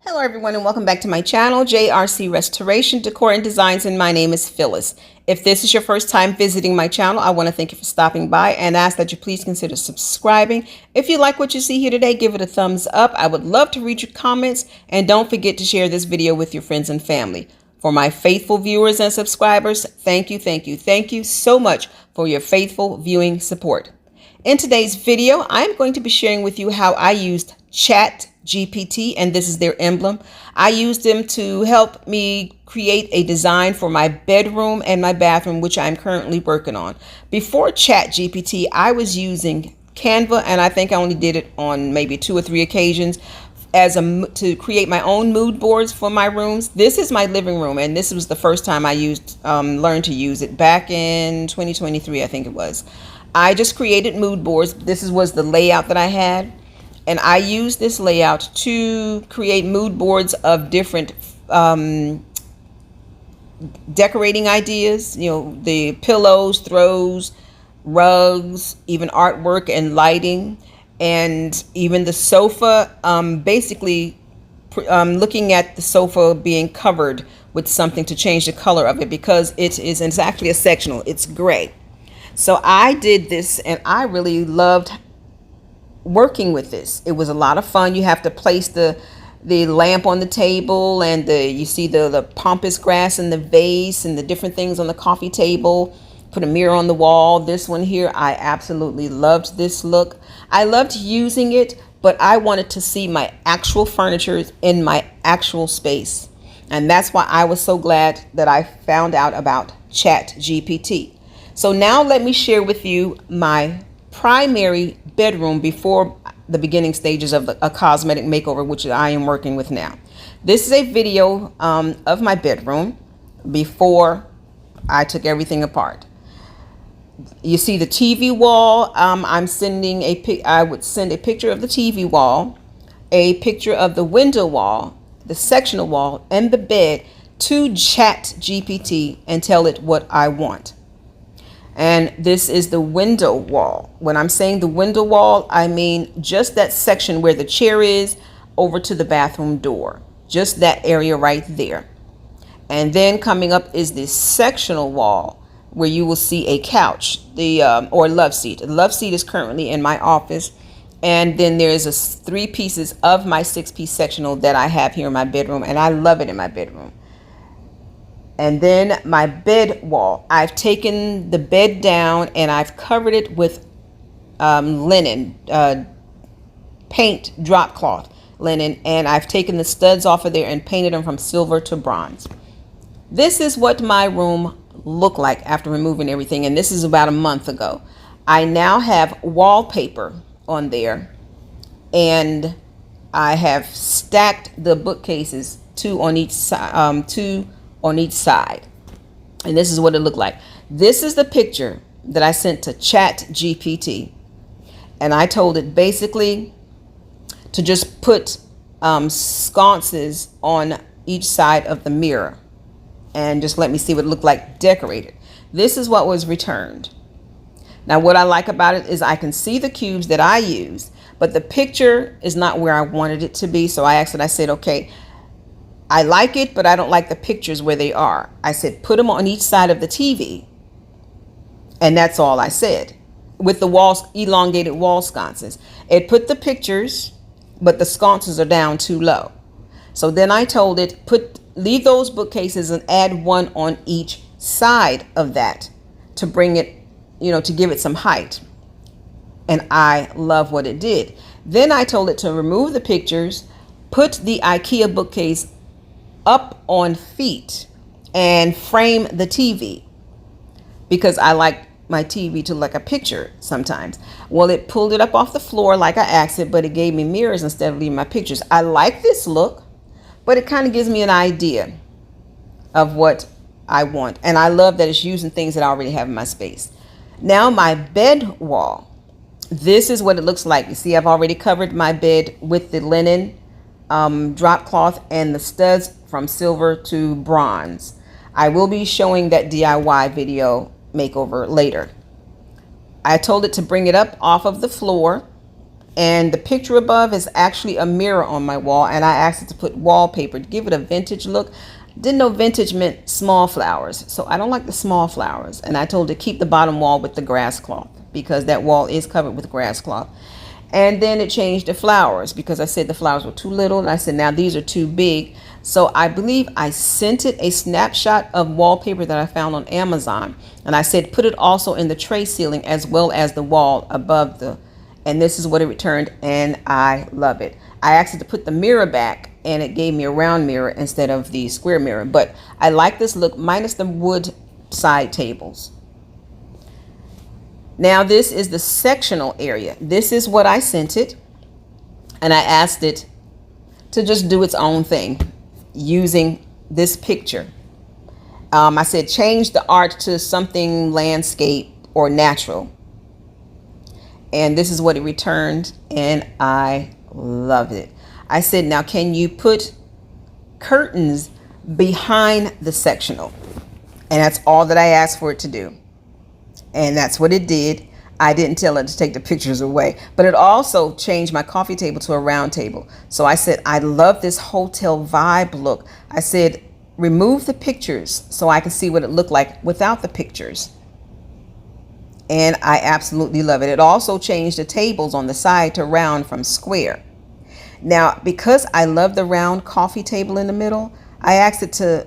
Hello everyone and welcome back to my channel, JRC Restoration, Decor and Designs, and my name is Phyllis. If this is your first time visiting my channel, I want to thank you for stopping by and ask that you please consider subscribing. If you like what you see here today, give it a thumbs up. I would love to read your comments, and don't forget to share this video with your friends and family. For my faithful viewers and subscribers, thank you so much for your faithful viewing support. In today's video, I'm going to be sharing with you how I used Chat GPT, and this is their emblem. I used them to help me create a design for my bedroom and my bathroom, which I'm currently working on. Before Chat GPT, I was using Canva, and I think I only did it on maybe 2 or 3 occasions to create my own mood boards for my rooms. This is my living room, and this was the first time I learned to use it back in 2023, I think it was. I just created mood boards. This was the layout that I had. And I used this layout to create mood boards of different decorating ideas, the pillows, throws, rugs, even artwork and lighting, and even the sofa, basically looking at the sofa being covered with something to change the color of it, because it's actually a sectional, it's gray. So I did this and I really loved working with this. It was a lot of fun. You have to place the lamp on the table, and you see the pampas grass in the vase and the different things on the coffee table. Put a mirror on the wall. This one here, I absolutely loved this look. I loved using it, but I wanted to see my actual furniture in my actual space. And that's why I was so glad that I found out about Chat GPT. So now let me share with you my primary bedroom before the beginning stages of a cosmetic makeover, which I am working with now. This is a video of my bedroom before I took everything apart. You see the TV wall. I would send a picture of the TV wall, a picture of the window wall, the sectional wall, and the bed to Chat GPT and tell it what I want. And this is the window wall. When I'm saying the window wall, I mean just that section where the chair is over to the bathroom door. Just that area right there. And then coming up is this sectional wall where you will see a couch, or love seat. The love seat is currently in my office. And then there's 3 pieces of my 6-piece sectional that I have here in my bedroom, and I love it in my bedroom. And then my bed wall, I've taken the bed down and I've covered it with linen, paint, drop cloth linen, and I've taken the studs off of there and painted them from silver to bronze. This is what my room looked like after removing everything, and this is about a month ago. I now have wallpaper on there, and I have stacked the bookcases 2 on each side, and this is what it looked like. This is the picture that I sent to Chat GPT, and I told it basically to just put sconces on each side of the mirror and just let me see what it looked like decorated. This is what was returned. Now what I like about it is I can see the cubes that I use, but the picture is not where I wanted it to be. So I said, okay, I like it, but I don't like the pictures where they are. I said, put them on each side of the TV. And that's all I said. With the walls, elongated wall sconces. It put the pictures, but the sconces are down too low. So then I told it, leave those bookcases and add 1 on each side of that to bring it, to give it some height. And I love what it did. Then I told it to remove the pictures, put the IKEA bookcase up on feet, and frame the TV, because I like my TV to look like a picture sometimes. Well, it pulled it up off the floor like I asked it, but it gave me mirrors instead of leaving my pictures. I like this look, but it kind of gives me an idea of what I want, and I love that it's using things that I already have in my space. Now my bed wall, this is what it looks like. You see, I've already covered my bed with the linen drop cloth and the studs from silver to bronze. I will be showing that DIY video makeover later. I told it to bring it up off of the floor And the picture above is actually a mirror on my wall, and I asked it to put wallpaper to give it a vintage look. Didn't know vintage meant small flowers, so I don't like the small flowers. And I told it to keep the bottom wall with the grass cloth because that wall is covered with grass cloth. And then it changed the flowers because I said the flowers were too little, and I said now these are too big. So I believe I sent it a snapshot of wallpaper that I found on Amazon, and I said put it also in the tray ceiling as well as the wall above the, and this is what it returned, and I love it. I asked it to put the mirror back, and it gave me a round mirror instead of the square mirror, but I like this look minus the wood side tables. Now this is the sectional area. This is what I sent it, and I asked it to just do its own thing using this picture. I said change the art to something landscape or natural, and this is what it returned, and I love it. I said now can you put curtains behind the sectional, and that's all that I asked for it to do. And that's what it did. I didn't tell it to take the pictures away, but it also changed my coffee table to a round table. So I said, I love this hotel vibe look. I said, remove the pictures so I can see what it looked like without the pictures. And I absolutely love it. It also changed the tables on the side to round from square. Now, because I love the round coffee table in the middle, I asked it to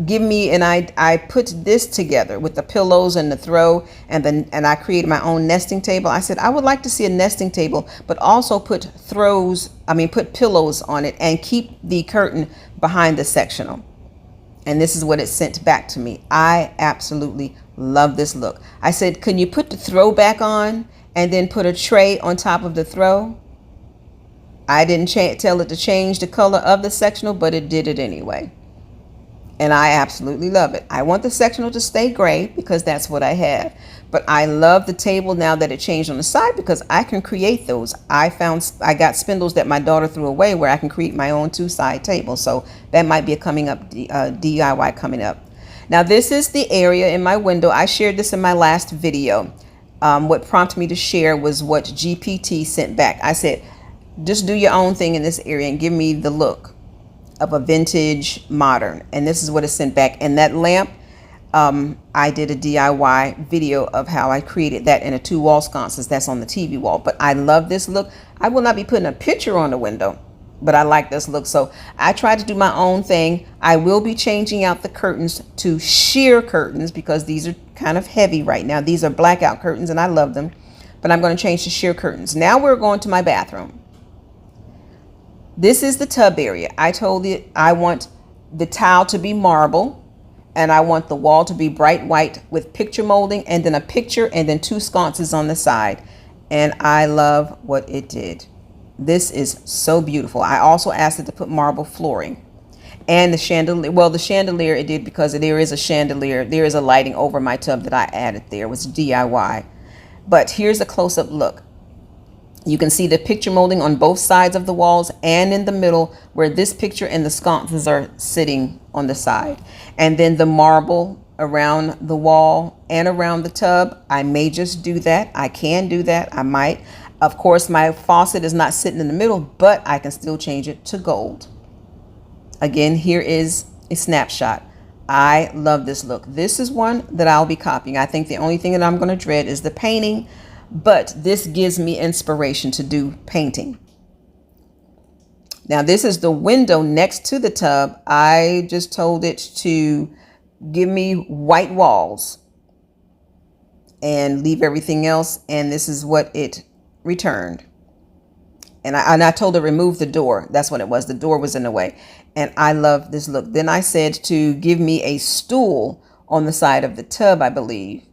give me, and I put this together with the pillows and the throw, and I created my own nesting table. I said I would like to see a nesting table, but also put put pillows on it and keep the curtain behind the sectional. And this is what it sent back to me. I absolutely love this look. I said, can you put the throw back on and then put a tray on top of the throw? I didn't tell it to change the color of the sectional, but it did it anyway. And I absolutely love it. I want the sectional to stay gray because that's what I have. But I love the table now that it changed on the side because I can create those. I got spindles that my daughter threw away where I can create my own two-side table. So that might be a coming up DIY coming up. Now this is the area in my window. I shared this in my last video. What prompted me to share was what GPT sent back. I said, just do your own thing in this area and give me the look of a vintage modern, and this is what it sent back. And that lamp, I did a DIY video of how I created that in a 2 wall sconces that's on the TV wall. But I love this look. I will not be putting a picture on the window, but I like this look, so I tried to do my own thing. I will be changing out the curtains to sheer curtains because these are kind of heavy right now. These are blackout curtains and I love them, but I'm going to change to sheer curtains. Now we're going to my bathroom. This is the tub area. I told it I want the tile to be marble, and I want the wall to be bright white with picture molding, and then a picture, and then 2 sconces on the side. And I love what it did. This is so beautiful. I also asked it to put marble flooring and the chandelier. Well, the chandelier it did because there is a chandelier. There is a lighting over my tub that I added there. It was DIY. But here's a close-up look. You can see the picture molding on both sides of the walls and in the middle where this picture and the sconces are sitting on the side. And then the marble around the wall and around the tub. I may just do that. I can do that. I might. Of course, my faucet is not sitting in the middle, but I can still change it to gold. Again, here is a snapshot. I love this look. This is one that I'll be copying. I think the only thing that I'm going to dread is the painting, but this gives me inspiration to do painting. Now this is the window next to the tub. I just told it to give me white walls and leave everything else. And this is what it returned. And I told it remove the door. That's what it was. The door was in the way. And I love this look. Then I said to give me a stool on the side of the tub, I believe.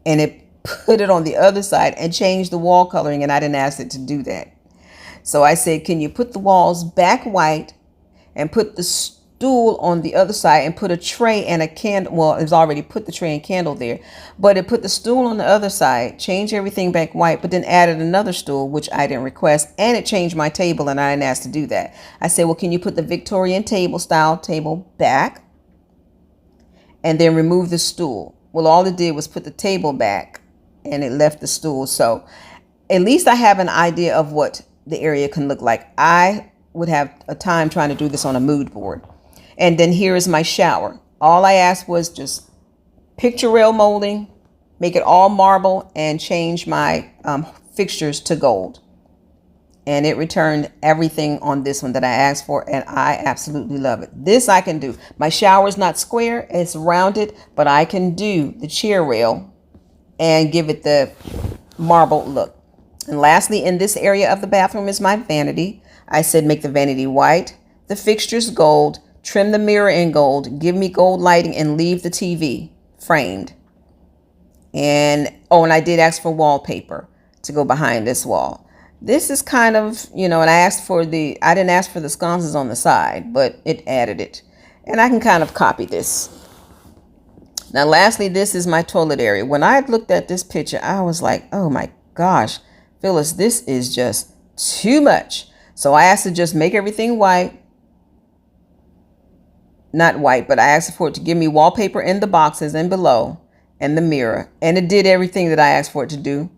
And it put it on the other side and changed the wall coloring, and I didn't ask it to do that. So I said, can you put the walls back white and put the stool on the other side and put a tray and a candle. Well, it's already put the tray and candle there, but it put the stool on the other side, changed everything back white, but then added another stool, which I didn't request, and it changed my table, and I didn't ask to do that. I said, well, can you put the Victorian style table back and then remove the stool? Well, all it did was put the table back and it left the stool. So at least I have an idea of what the area can look like. I would have a time trying to do this on a mood board. And then here is my shower. All I asked was just picture rail molding, make it all marble, and change my fixtures to gold. And it returned everything on this one that I asked for, and I absolutely love it. This I can do. My shower is not square, it's rounded, but I can do the chair rail and give it the marble look. And lastly, in this area of the bathroom is my vanity. I said make the vanity white, the fixtures gold, trim the mirror in gold, give me gold lighting, and leave the TV framed. And I did ask for wallpaper to go behind this wall. This is kind of, and I didn't ask for the sconces on the side, but it added it. And I can kind of copy this. Now, lastly, this is my toilet area. When I looked at this picture, I was like, oh my gosh, Phyllis, this is just too much. So I asked to just make everything white. Not white, but I asked for it to give me wallpaper in the boxes and below and the mirror. And it did everything that I asked for it to do.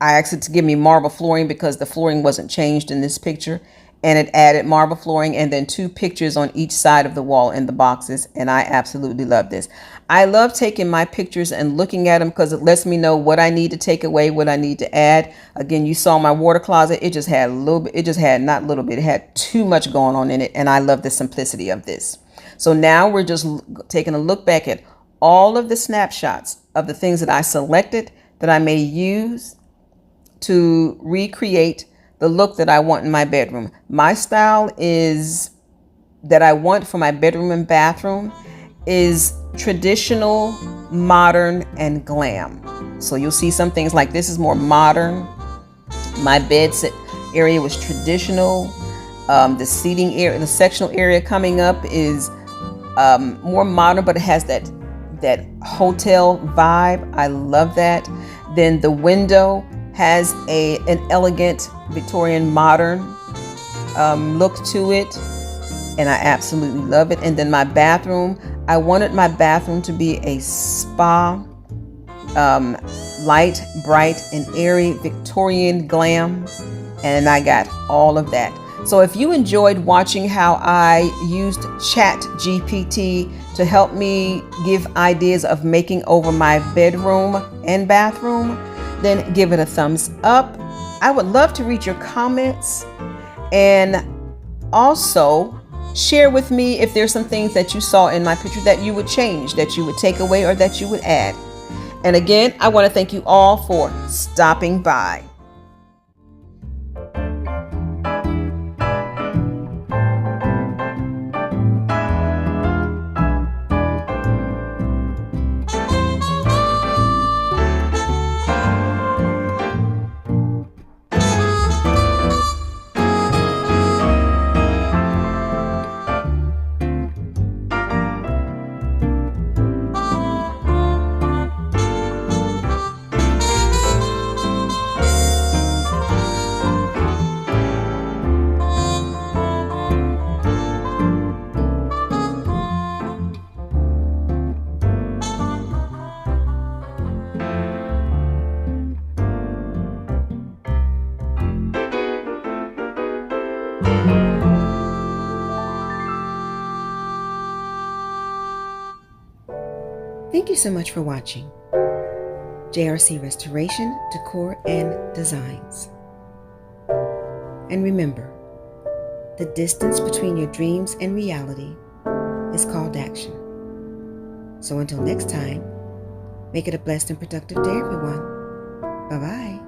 I asked it to give me marble flooring because the flooring wasn't changed in this picture. And it added marble flooring and then 2 pictures on each side of the wall in the boxes. And I absolutely love this. I love taking my pictures and looking at them because it lets me know what I need to take away, what I need to add. Again, you saw my water closet. It just had a little bit. It just had not a little bit. It had too much going on in it. And I love the simplicity of this. So now we're just taking a look back at all of the snapshots of the things that I selected that I may use to recreate the look that I want in my bedroom. My style is that I want for my bedroom and bathroom is traditional, modern, and glam. So you'll see some things like this is more modern. My bed area was traditional. The seating area, the sectional area coming up is more modern, but it has that hotel vibe. I love that. Then the window has an elegant Victorian modern look to it, and I absolutely love it. And then my bathroom, I wanted my bathroom to be a spa, light, bright, and airy Victorian glam, and I got all of that. So if you enjoyed watching how I used Chat GPT to help me give ideas of making over my bedroom and bathroom, then give it a thumbs up. I would love to read your comments, and also share with me if there's some things that you saw in my picture that you would change, that you would take away, or that you would add. And again, I want to thank you all for stopping by. Thank you so much for watching JRC Restoration, Decor, and Designs. And remember, the distance between your dreams and reality is called action. So until next time, make it a blessed and productive day, everyone. Bye-bye.